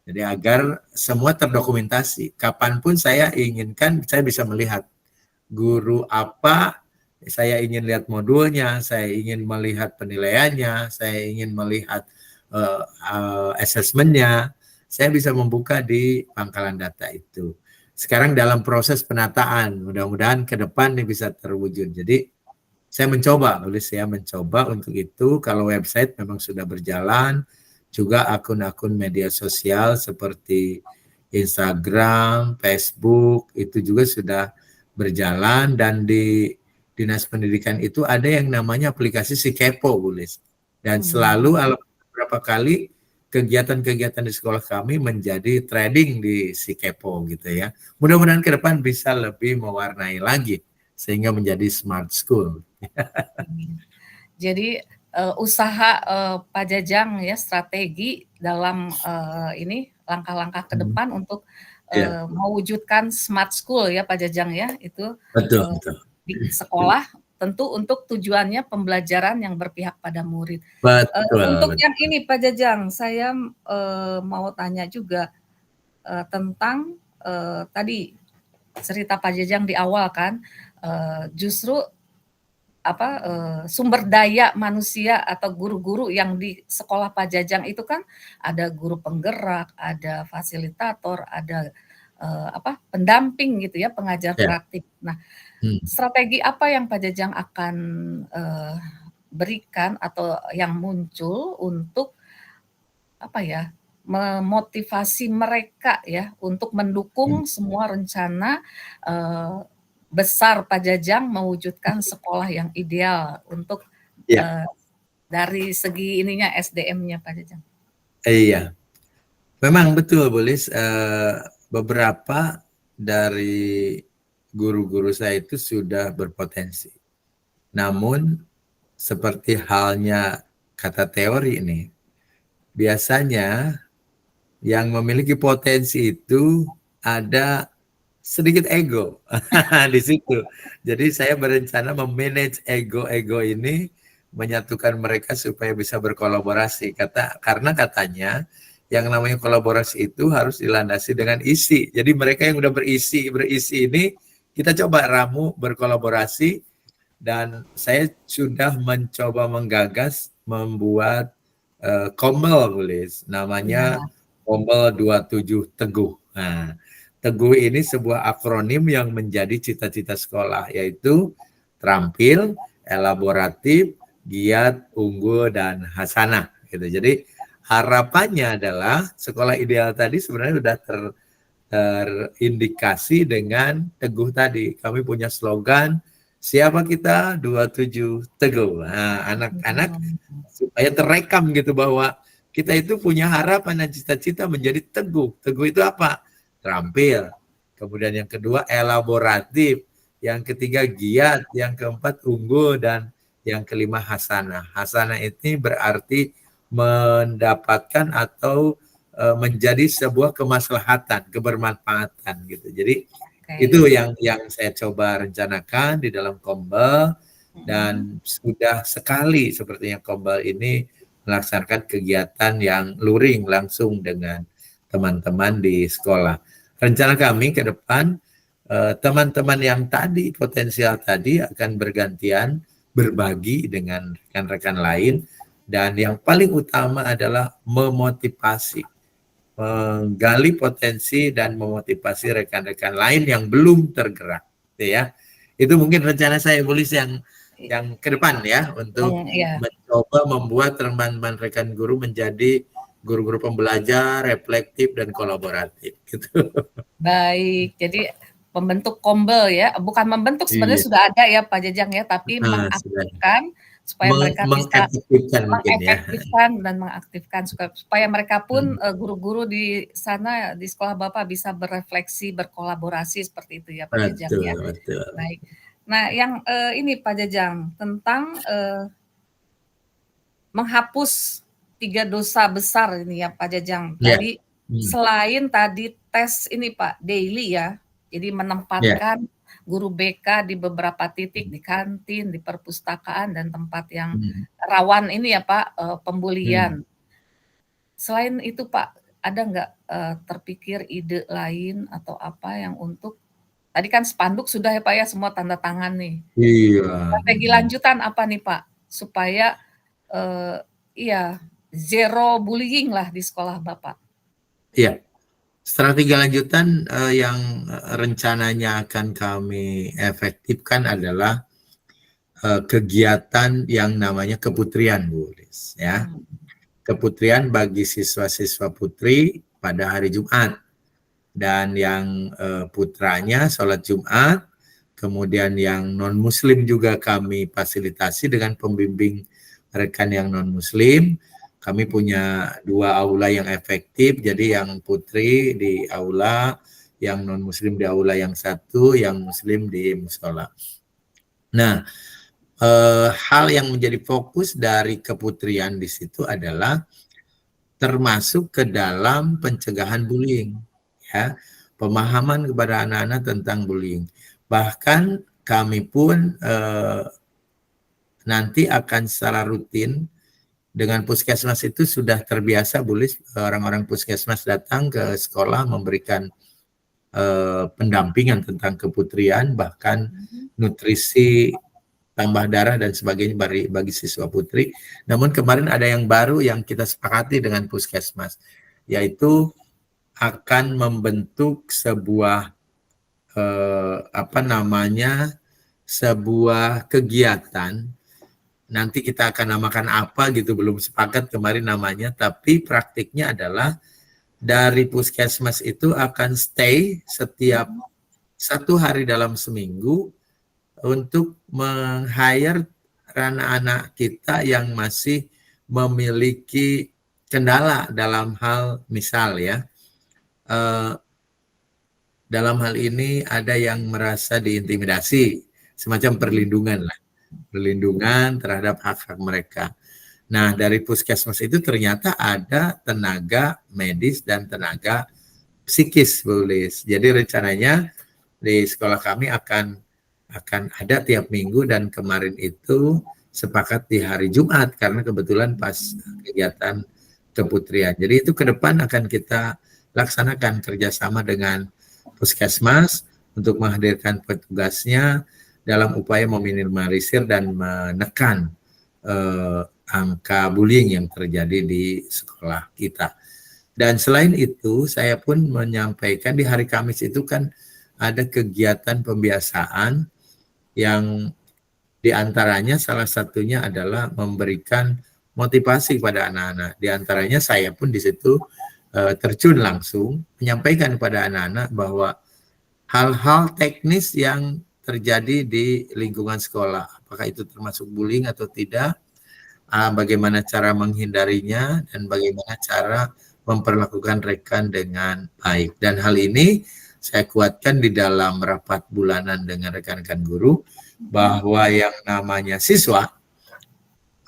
Jadi agar semua terdokumentasi. Kapanpun saya inginkan, saya bisa melihat guru apa, saya ingin lihat modulnya, saya ingin melihat penilaiannya, saya ingin melihat assessment-nya, saya bisa membuka di pangkalan data itu. Sekarang dalam proses penataan, mudah-mudahan ke depan ini bisa terwujud. Jadi saya mencoba untuk itu. Kalau website memang sudah berjalan, juga akun-akun media sosial seperti Instagram, Facebook itu juga sudah berjalan, dan di Dinas Pendidikan itu ada yang namanya aplikasi Si Kepo, Bu Lis. Dan selalu beberapa kali kegiatan-kegiatan di sekolah kami menjadi trading di Si Kepo gitu ya. Mudah-mudahan ke depan bisa lebih mewarnai lagi sehingga menjadi smart school. Jadi usaha Pak Jajang ya, strategi dalam ini langkah-langkah ke depan untuk mewujudkan smart school ya Pak Jajang ya, itu betul. Di sekolah tentu untuk tujuannya pembelajaran yang berpihak pada murid. Untuk yang ini Pak Jajang, saya mau tanya juga tentang tadi cerita Pak Jajang di awal kan, justru sumber daya manusia atau guru-guru yang di sekolah Pak Jajang itu kan ada guru penggerak, ada fasilitator, ada pendamping gitu ya, pengajar praktik. Nah, strategi apa yang Pak Jajang akan berikan atau yang muncul untuk memotivasi mereka ya untuk mendukung semua rencana besar Pak Jajang mewujudkan sekolah yang ideal untuk dari segi ininya SDM-nya Pak Jajang. Iya, memang betul Bu Lis, beberapa dari guru-guru saya itu sudah berpotensi. Namun seperti halnya kata teori ini, biasanya yang memiliki potensi itu ada sedikit ego di situ. Jadi saya berencana memanage ego-ego ini, menyatukan mereka supaya bisa berkolaborasi. Karena katanya yang namanya kolaborasi itu harus dilandasi dengan isi. Jadi mereka yang udah berisi ini kita coba ramu berkolaborasi, dan saya sudah mencoba menggagas membuat kombel, namanya Kombel 27 Teguh. Nah, Teguh ini sebuah akronim yang menjadi cita-cita sekolah, yaitu terampil, elaboratif, giat, unggul, dan hasanah. Gitu. Jadi harapannya adalah sekolah ideal tadi sebenarnya sudah terindikasi dengan teguh tadi. Kami punya slogan, siapa kita? 27 teguh. Nah, anak-anak supaya terekam gitu bahwa kita itu punya harapan dan cita-cita menjadi teguh. Teguh itu apa? Terampil. Kemudian yang kedua elaboratif. Yang ketiga giat. Yang keempat unggul. Dan yang kelima hasanah. Hasanah ini berarti mendapatkan atau menjadi sebuah kemaslahatan, kebermanfaatan gitu. Jadi itu yang saya coba rencanakan di dalam Kombel, dan sudah sekali sepertinya Kombel ini melaksanakan kegiatan yang luring langsung dengan teman-teman di sekolah. Rencana kami ke depan teman-teman yang tadi potensial tadi akan bergantian berbagi dengan rekan-rekan lain, dan yang paling utama adalah memotivasi, menggali potensi dan memotivasi rekan-rekan lain yang belum tergerak, gitu ya. Itu mungkin rencana saya, Bulis, yang ke depan ya, untuk mencoba membuat teman-teman rekan guru menjadi guru-guru pembelajar, reflektif dan kolaboratif gitu. Baik, jadi pembentuk Kombel ya, bukan membentuk sebenarnya sudah ada ya Pak Jajang ya, tapi mengaktifkan supaya mereka bisa mengefektifkan dan mengaktifkan supaya mereka pun guru-guru di sana di sekolah Bapak bisa berefleksi, berkolaborasi seperti itu ya Pak Jajang ya. Betul. Baik. Nah, yang ini Pak Jajang tentang menghapus 3 dosa besar ini ya Pak Jajang. Tadi selain tadi tes ini Pak daily ya, jadi menempatkan guru BK di beberapa titik, di kantin, di perpustakaan, dan tempat yang rawan ini ya Pak, pembulian. Selain itu Pak, ada nggak terpikir ide lain atau apa yang untuk, tadi kan spanduk sudah ya Pak ya, semua tanda tangan nih. Iya. Strategi lanjutan apa nih Pak, supaya zero bullying lah di sekolah Bapak? Iya. Strategi lanjutan yang rencananya akan kami efektifkan adalah kegiatan yang namanya keputrian, Bu Lis, ya. Keputrian bagi siswa-siswa putri pada hari Jumat, dan yang putranya sholat Jumat, kemudian yang non-muslim juga kami fasilitasi dengan pembimbing rekan yang non-muslim. Kami punya 2 aula yang efektif, jadi yang putri di aula, yang non-muslim di aula yang satu, yang muslim di musola. Nah, hal yang menjadi fokus dari keputrian di situ adalah termasuk ke dalam pencegahan bullying, ya, pemahaman kepada anak-anak tentang bullying. Bahkan kami pun nanti akan secara rutin dengan puskesmas itu sudah terbiasa, Bulis, orang-orang puskesmas datang ke sekolah memberikan pendampingan tentang keputrian, bahkan nutrisi, tambah darah dan sebagainya bagi siswa putri. Namun kemarin ada yang baru yang kita sepakati dengan puskesmas, yaitu akan membentuk sebuah sebuah kegiatan. Nanti kita akan namakan apa gitu, belum sepakat kemarin namanya, tapi praktiknya adalah dari puskesmas itu akan stay setiap 1 hari dalam seminggu untuk meng-hire anak-anak kita yang masih memiliki kendala dalam hal, misal ya, dalam hal ini ada yang merasa diintimidasi, semacam perlindungan lah. Perlindungan terhadap hak-hak mereka. Nah, dari puskesmas itu ternyata ada tenaga medis dan tenaga psikis, Bu Lis. Jadi rencananya di sekolah kami akan ada tiap minggu, dan kemarin itu sepakat di hari Jumat karena kebetulan pas kegiatan keputrian. Jadi itu ke depan akan kita laksanakan kerjasama dengan puskesmas untuk menghadirkan petugasnya dalam upaya meminimalisir dan menekan angka bullying yang terjadi di sekolah kita. Dan selain itu, saya pun menyampaikan di hari Kamis itu kan ada kegiatan pembiasaan yang diantaranya salah satunya adalah memberikan motivasi pada anak-anak. Di antaranya saya pun di situ terjun langsung menyampaikan kepada anak-anak bahwa hal-hal teknis yang terjadi di lingkungan sekolah, apakah itu termasuk bullying atau tidak, bagaimana cara menghindarinya, dan bagaimana cara memperlakukan rekan dengan baik. Dan hal ini saya kuatkan di dalam rapat bulanan dengan rekan-rekan guru, bahwa yang namanya siswa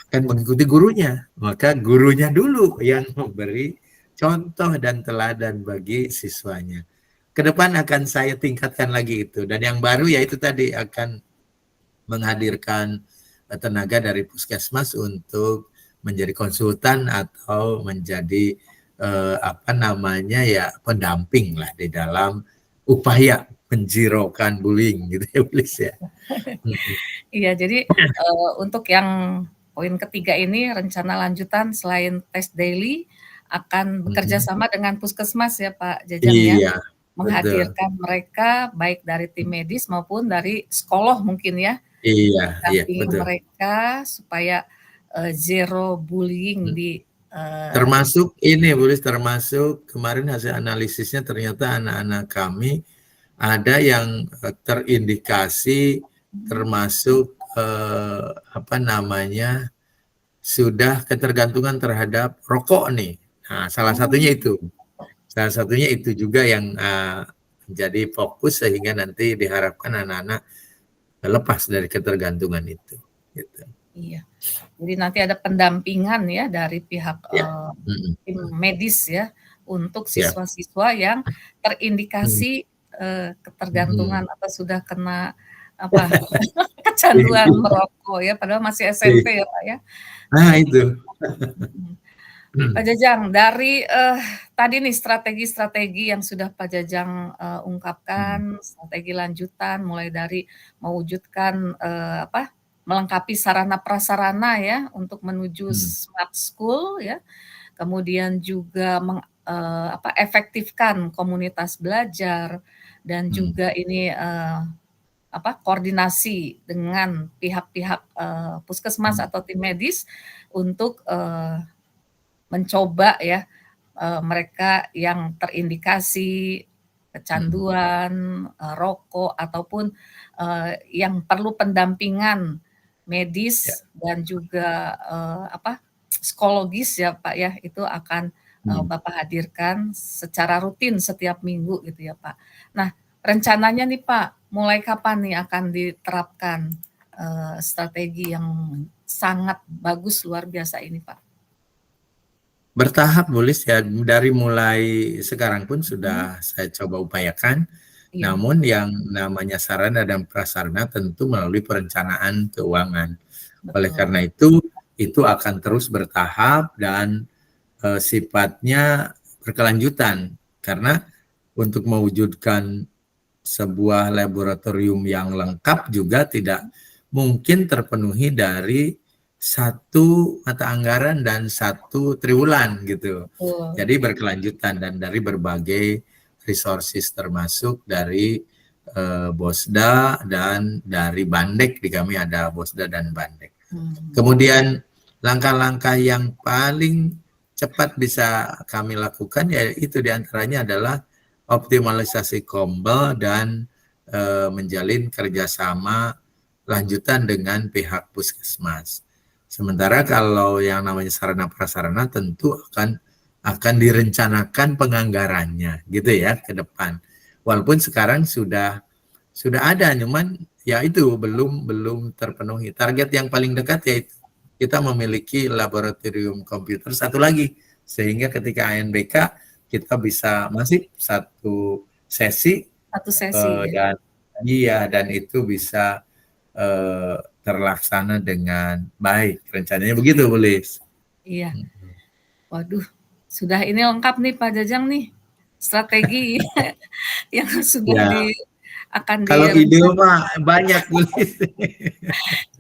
akan mengikuti gurunya. Maka gurunya dulu yang memberi contoh dan teladan bagi siswanya. Ke depan akan saya tingkatkan lagi itu. Dan yang baru yaitu tadi akan menghadirkan tenaga dari puskesmas untuk menjadi konsultan atau menjadi pendamping lah di dalam upaya menjirokan bullying gitu ya, Bulis ya. Iya, jadi untuk yang poin ketiga ini rencana lanjutan selain tes daily akan bekerja sama dengan puskesmas ya Pak Jajang ya, Iya, betul. menghadirkan mereka baik dari tim medis maupun dari psikolog mungkin ya, Iya, mendampingi betul. mereka supaya zero bullying di termasuk ini, Bulis, termasuk kemarin hasil analisisnya ternyata anak-anak kami ada yang terindikasi termasuk sudah ketergantungan terhadap rokok nih. Nah, salah satunya itu juga yang menjadi fokus sehingga nanti diharapkan anak-anak lepas dari ketergantungan itu. Gitu. Iya, jadi nanti ada pendampingan ya dari pihak tim medis ya untuk siswa-siswa yang terindikasi ketergantungan atau sudah kena kecanduan merokok ya, padahal masih SMP ya Pak ya. Nah itu. Pak Jajang, dari tadi nih strategi-strategi yang sudah Pak Jajang ungkapkan, strategi lanjutan mulai dari mewujudkan melengkapi sarana prasarana ya untuk menuju smart school ya, kemudian juga efektifkan komunitas belajar dan juga ini koordinasi dengan pihak-pihak puskesmas atau tim medis untuk mencoba ya mereka yang terindikasi kecanduan rokok ataupun yang perlu pendampingan medis dan juga psikologis ya Pak ya, itu akan Bapak hadirkan secara rutin setiap minggu gitu ya Pak. Nah, rencananya nih Pak, mulai kapan nih akan diterapkan strategi yang sangat bagus luar biasa ini Pak? Bertahap, Bulis ya, dari mulai sekarang pun sudah saya coba upayakan. Namun yang namanya sarana dan prasarana tentu melalui perencanaan keuangan. Oleh karena itu akan terus bertahap dan sifatnya berkelanjutan. Karena untuk mewujudkan sebuah laboratorium yang lengkap juga tidak mungkin terpenuhi dari satu mata anggaran dan satu triwulan gitu. Jadi berkelanjutan dan dari berbagai resources termasuk dari Bosda dan dari Bandek, di kami ada Bosda dan Bandek. Kemudian langkah-langkah yang paling cepat bisa kami lakukan yaitu diantaranya adalah optimalisasi kombel dan menjalin kerjasama lanjutan dengan pihak puskesmas. Sementara kalau yang namanya sarana prasarana tentu akan direncanakan penganggarannya gitu ya ke depan. Walaupun sekarang sudah ada, cuman ya itu belum terpenuhi. Target yang paling dekat yaitu kita memiliki laboratorium komputer satu lagi, sehingga ketika ANBK kita bisa masih satu sesi dan itu bisa terlaksana dengan baik. Rencananya begitu, Bulis. Iya. Waduh, sudah ini lengkap nih Pak Jajang nih, strategi yang sudah akan kalau ide mah banyak, Bulis.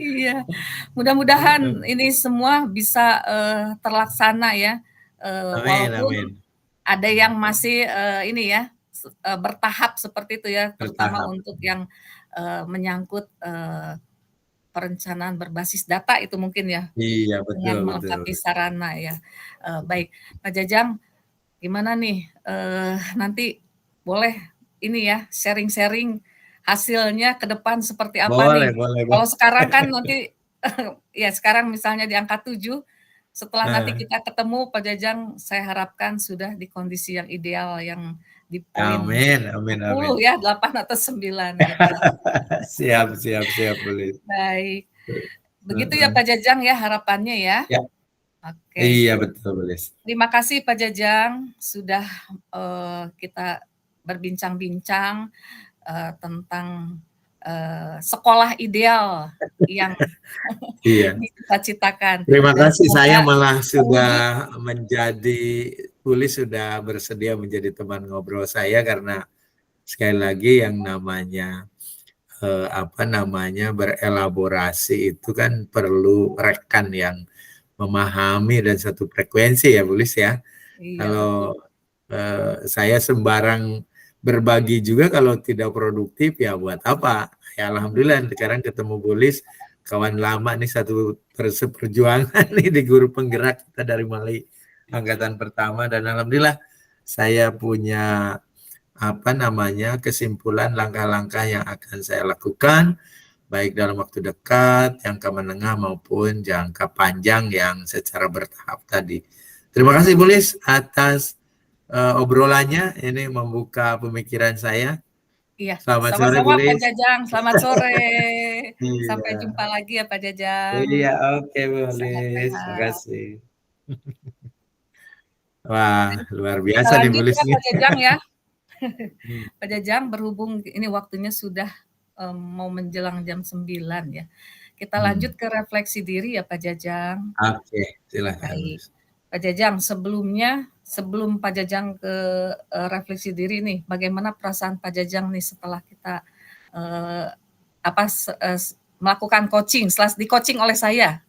Iya, mudah-mudahan ini semua bisa terlaksana ya, walaupun ada yang masih ini ya bertahap seperti itu ya, terutama Bertahap. untuk yang menyangkut perencanaan berbasis data itu mungkin ya, Iya, dengan betul, betul. melengkapi sarana ya. Baik, Pak Jajang, gimana nih nanti boleh ini ya sharing-sharing hasilnya ke depan seperti apa Boleh, nih? boleh, Kalau boleh. sekarang kan nanti ya sekarang misalnya di angka 7, setelah nanti Nah, kita ketemu Pak Jajang, saya harapkan sudah di kondisi yang ideal yang di poin amin, amin, 10 amin. ya, 8 atau 9 gitu. Siap, siap, siap, boleh. Baik, begitu ya Heeh. Pak Jajang ya harapannya ya. Ya, Oke, iya betul, boleh. terima kasih Pak Jajang sudah kita berbincang-bincang tentang sekolah ideal yang Iya. dicita-citakan Terima dan kasih, saya semoga malah terwujud. sudah menjadi, Tulis sudah bersedia menjadi teman ngobrol saya karena sekali lagi yang namanya apa namanya berelaborasi itu kan perlu rekan yang memahami dan satu frekuensi ya, Tulis ya. Iya betul. Kalau saya sembarang berbagi juga kalau tidak produktif ya buat apa? Ya alhamdulillah sekarang ketemu Bulis, kawan lama nih, satu perjuangan nih di guru penggerak kita dari mulai angkatan pertama, dan alhamdulillah saya punya apa namanya kesimpulan langkah-langkah yang akan saya lakukan baik dalam waktu dekat, jangka menengah maupun jangka panjang yang secara bertahap tadi. Terima kasih Bulis atas obrolannya, ini membuka pemikiran saya. Iya, Selamat sore sama-sama Pak Bulis. Jajang, selamat sore. Sampai Iya, jumpa lagi ya Pak Jajang. iya, oke Bulis, terima Sehat-sehat. kasih. Wah, luar Kita biasa nih lanjut Bulis ya nih. Pak Jajang ya. Hmm. Pak Jajang, berhubung ini waktunya sudah mau menjelang jam 9 ya. Kita lanjut ke refleksi diri ya Pak Jajang. Oke, silakan Baik. Bulis. Pak Jajang, sebelum Pak Jajang ke refleksi diri nih, bagaimana perasaan Pak Jajang nih setelah kita eh, melakukan coaching, setelah di coaching oleh saya?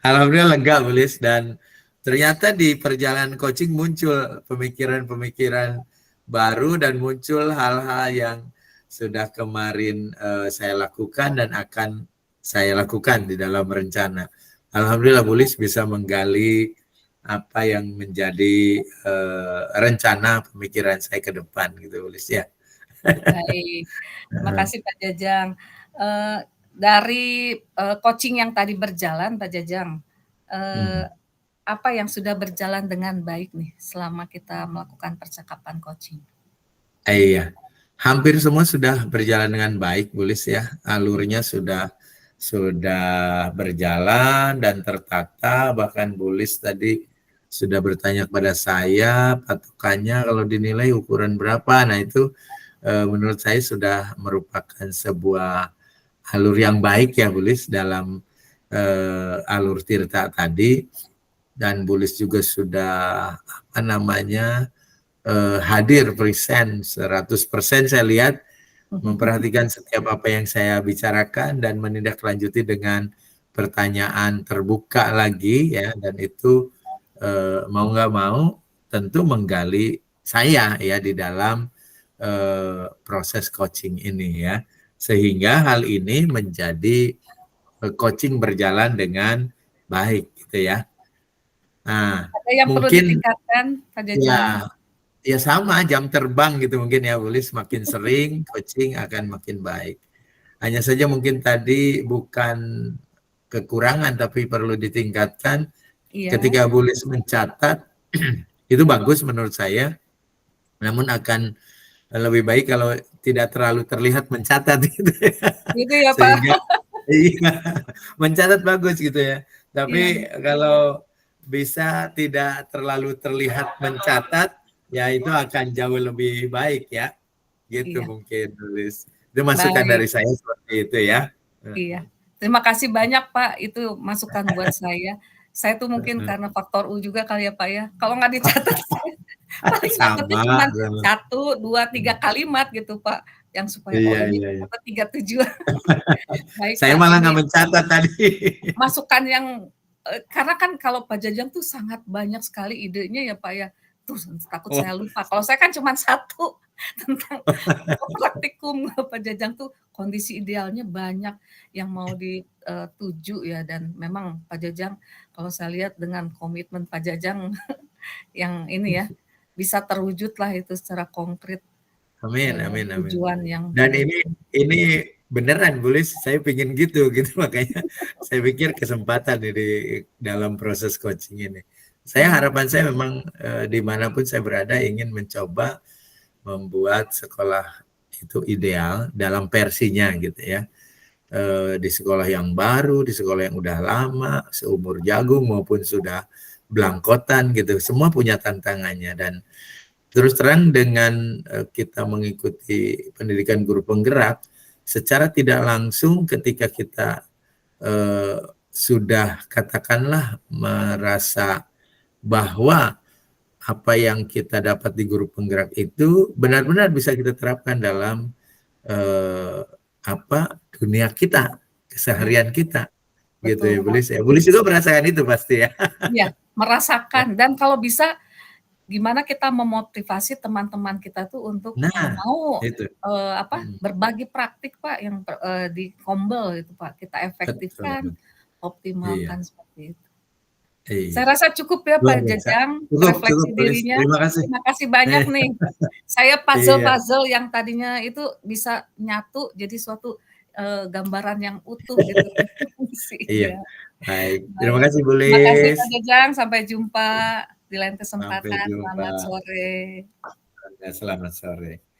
Alhamdulillah lega Bulis, dan ternyata di perjalanan coaching muncul pemikiran-pemikiran baru dan muncul hal-hal yang sudah kemarin saya lakukan dan akan saya lakukan di dalam rencana. Alhamdulillah Bulis bisa menggali apa yang menjadi rencana pemikiran saya ke depan gitu Bulis ya. Baik, terima kasih Pak Jajang. Dari coaching yang tadi berjalan, Pak Jajang, apa yang sudah berjalan dengan baik nih selama kita melakukan percakapan coaching? Iya, hampir semua sudah berjalan dengan baik, Bulis ya. Alurnya sudah berjalan dan tertata. Bahkan Bulis tadi sudah bertanya kepada saya patokannya kalau dinilai ukuran berapa. Nah itu menurut saya sudah merupakan sebuah alur yang baik ya Bulis dalam alur Tirta tadi. Dan Bulis juga sudah apa namanya hadir present 100%, saya lihat memperhatikan setiap apa yang saya bicarakan dan menindaklanjuti dengan pertanyaan terbuka lagi ya, dan itu mau nggak mau tentu menggali saya ya di dalam proses coaching ini ya, sehingga hal ini menjadi coaching berjalan dengan baik gitu ya. Nah, Ada yang perlu mungkin ditingkatkan, Pak Jajang? ya, ya sama jam terbang gitu mungkin ya Bulis, makin sering coaching akan makin baik. Hanya saja mungkin tadi bukan kekurangan tapi perlu ditingkatkan Iya, ketika Bulis mencatat itu bagus menurut saya, namun akan lebih baik kalau tidak terlalu terlihat mencatat gitu ya. gitu ya Pak? Sehingga iya, mencatat bagus gitu ya. Iya, Tapi kalau bisa tidak terlalu terlihat mencatat, ya itu akan jauh lebih baik ya. Gitu iya. mungkin Lulis. Itu masukan Baik, dari saya seperti itu ya. iya. Terima kasih banyak Pak, itu masukan buat saya. Saya tuh mungkin karena faktor U juga kali ya Pak ya. Kalau nggak dicatat saya paling dapetnya Sama, cuma sama. 1, 2, 3 kalimat gitu Pak, yang supaya, oh Iya, ini iya, iya. dapat 3 tujuan. Baik Saya Pak, malah ini nggak mencatat tadi. masukan yang karena kan kalau Pak Jajang tuh sangat banyak sekali idenya ya Pak ya, takut Oh, saya lupa. Kalau saya kan cuma satu tentang praktikum Pak Jajang tuh kondisi idealnya banyak yang mau dituju ya, dan memang Pak Jajang kalau saya lihat dengan komitmen Pak Jajang yang ini ya, bisa terwujudlah itu secara konkret, amin, amin, amin. tujuan yang Dan Pak Jajang. ini beneran Bulis, saya pingin gitu makanya saya pikir kesempatan nih di dalam proses coaching ini. Harapan saya memang dimanapun saya berada ingin mencoba membuat sekolah itu ideal dalam versinya gitu ya. Di sekolah yang baru, di sekolah yang udah lama, seumur jagung maupun sudah belangkotan gitu, semua punya tantangannya. Dan terus terang dengan kita mengikuti pendidikan guru penggerak, secara tidak langsung ketika kita sudah katakanlah merasa bahwa apa yang kita dapat di guru penggerak itu benar-benar bisa kita terapkan dalam dunia kita, keseharian kita, gitu Betul, ya Pak. Bulis ya. Bulis juga merasakan itu pasti ya. Iya, merasakan, dan kalau bisa gimana kita memotivasi teman-teman kita tuh untuk, Nah, mau, itu. berbagi praktik Pak yang di Kombel itu Pak, kita Betul, efektifkan, iya, optimalkan seperti itu. iya. Saya rasa cukup ya Luar Pak biasa. Jajang, Cukup refleksi Bulis. dirinya. Terima kasih. Terima kasih banyak nih. Saya Iya, puzzle-puzzle yang tadinya itu bisa nyatu jadi suatu, gambaran yang utuh gitu. iya. Iya. Baik. Terima Baik. kasih Terima kasih Pak Bulis. Jajang, sampai jumpa di lain Sampai kesempatan. jumpa. Selamat sore. Selamat sore.